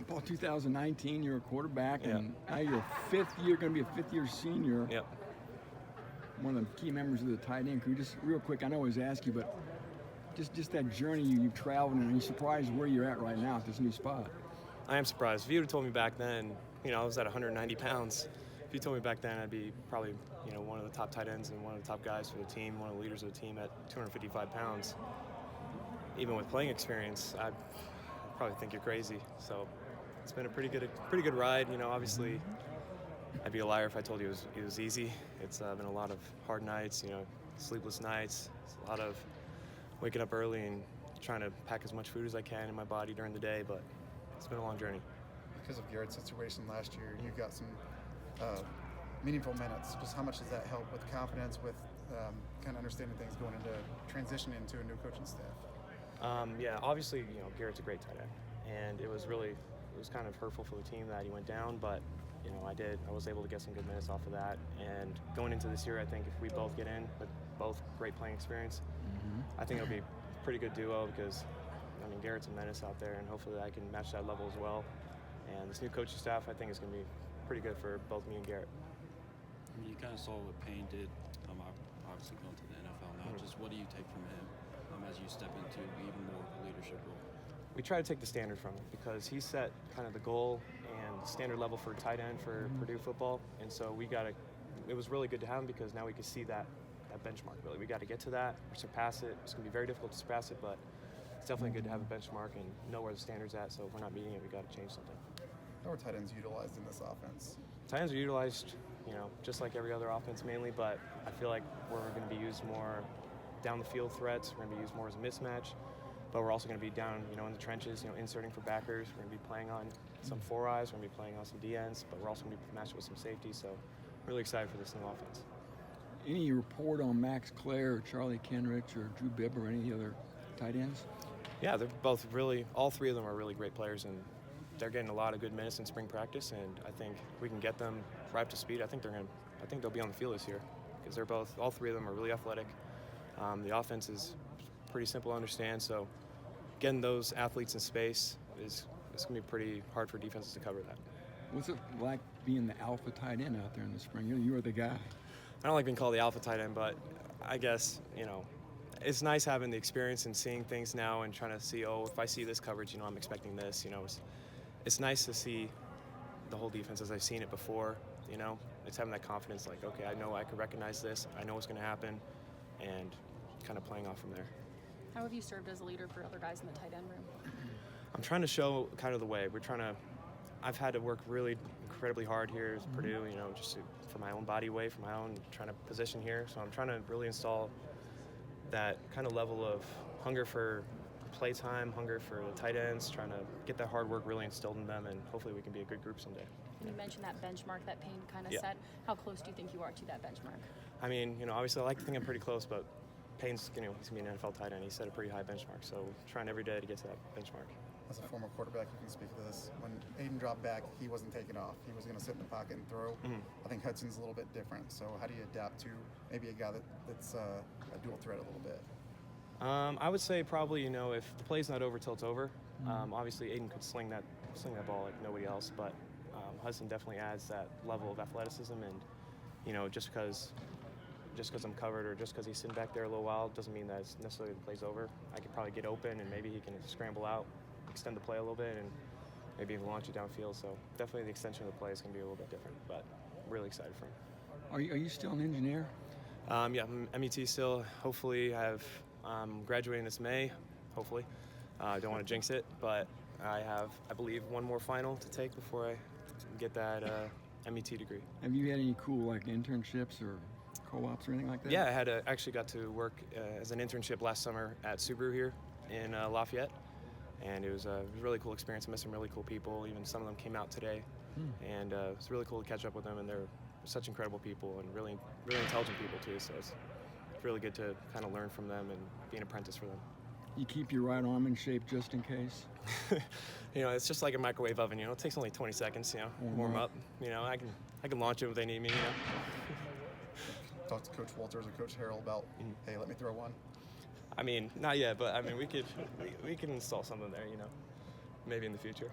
Paul, 2019, you're a quarterback, Yeah. and now you're going to be a fifth-year senior. Yep. One of the key members of the tight end crew. Just real quick, I know I always ask you, but just that journey you've traveled, and are you surprised where you're at right now at this new spot? I am surprised. If you would have told me back then, I was at 190 pounds. If you told me back then, I'd be probably, one of the top tight ends and one of the top guys for the team, one of the leaders of the team at 255 pounds. Even with playing experience, I'd probably think you're crazy. So it's been a pretty good ride. Obviously, I'd be a liar if I told you it was easy. It's been a lot of hard nights, sleepless nights. It's a lot of waking up early and trying to pack as much food as I can in my body during the day, but it's been a long journey. Because of Garrett's situation last year, you got some meaningful minutes. Just how much does that help with confidence, with kind of understanding things going into transitioning into a new coaching staff? Yeah, obviously, Garrett's a great tight end, and it was kind of hurtful for the team that he went down, but I was able to get some good minutes off of that. And going into this year, I think if we both get in with both great playing experience, I think it'll be a pretty good duo because, Garrett's a menace out there, and hopefully I can match that level as well. And this new coaching staff, I think, is going to be pretty good for both me and Garrett. You kind of saw what Payne did, obviously going to the NFL now. Just what do you take from him as you step into even more of a leadership role? We try to take the standard from him because he set kind of the goal and the standard level for tight end for Purdue football. And so it was really good to have him because now we could see that benchmark, really. We got to get to that or surpass it. It's going to be very difficult to surpass it, but it's definitely good to have a benchmark and know where the standard's at. So if we're not meeting it, we got to change something. How are tight ends utilized in this offense? Tight ends are utilized, just like every other offense mainly, but I feel like we're going to be used more down the field threats. We're going to be used more as a mismatch, but we're also going to be down, in the trenches, inserting for backers. We're going to be playing on some 4-eyes. We're going to be playing on some DNs, but we're also going to be matched with some safety. So really excited for this new offense. Any report on Max Clare or Charlie Kenrich or Drew Bibb or any of the other tight ends? Yeah, they're both all three of them are really great players, and they're getting a lot of good minutes in spring practice, and I think we can get them right up to speed. I think they'll be on the field this year because all three of them are really athletic. The offense is pretty simple to understand, so getting those athletes in space is going to be pretty hard for defenses to cover that. What's it like being the alpha tight end out there in the spring? You were the guy. I don't like being called the alpha tight end, but I guess, it's nice having the experience and seeing things now and trying to see, if I see this coverage, I'm expecting this. It's nice to see the whole defense as I've seen it before. It's having that confidence, like, okay, I know I can recognize this. I know what's going to happen, and kind of playing off from there. How have you served as a leader for other guys in the tight end room? I'm trying to show kind of the way. I've had to work really incredibly hard here at Purdue, for my own body weight, for my own trying to position here. So I'm trying to really install that kind of level of hunger for playtime, hunger for the tight ends, trying to get that hard work really instilled in them, and hopefully we can be a good group someday. You mentioned that benchmark that Payne kind of Yeah. set. How close do you think you are to that benchmark? Obviously I like to think I'm pretty close, but Payne's, he's going to be an NFL tight end. He set a pretty high benchmark, so trying every day to get to that benchmark. As a former quarterback, you can speak to this. When Aiden dropped back, he wasn't taking off. He was going to sit in the pocket and throw. I think Hudson's a little bit different. So how do you adapt to maybe a guy that's a dual threat a little bit? I would say probably, if the play's not over till it's over. Obviously, Aiden could sling that ball like nobody else, but Hudson definitely adds that level of athleticism, and just because I'm covered or just because he's sitting back there a little while doesn't mean that it's necessarily the play's over. I could probably get open, and maybe he can scramble out, extend the play a little bit, and maybe even launch it downfield. So definitely the extension of the play is going to be a little bit different, but I'm really excited for him. Are you still an engineer? Yeah, I'm MET still. Hopefully I'm graduating this May, hopefully. I don't want to jinx it, but I have, I believe, one more final to take before I get that MET degree. Have you had any cool internships or co-ops or anything like that? Yeah, I actually got to work as an internship last summer at Subaru here in Lafayette, and it was a really cool experience. I met some really cool people. Even some of them came out today, and it was really cool to catch up with them, and they're such incredible people and really, really intelligent people too, so it's really good to kind of learn from them and be an apprentice for them. You keep your right arm in shape just in case? It's just like a microwave oven, it takes only 20 seconds, warm up. I can launch it when they need me, Talk to Coach Walters or Coach Harrell about, hey, let me throw one. Not yet, but we can install something there, maybe in the future.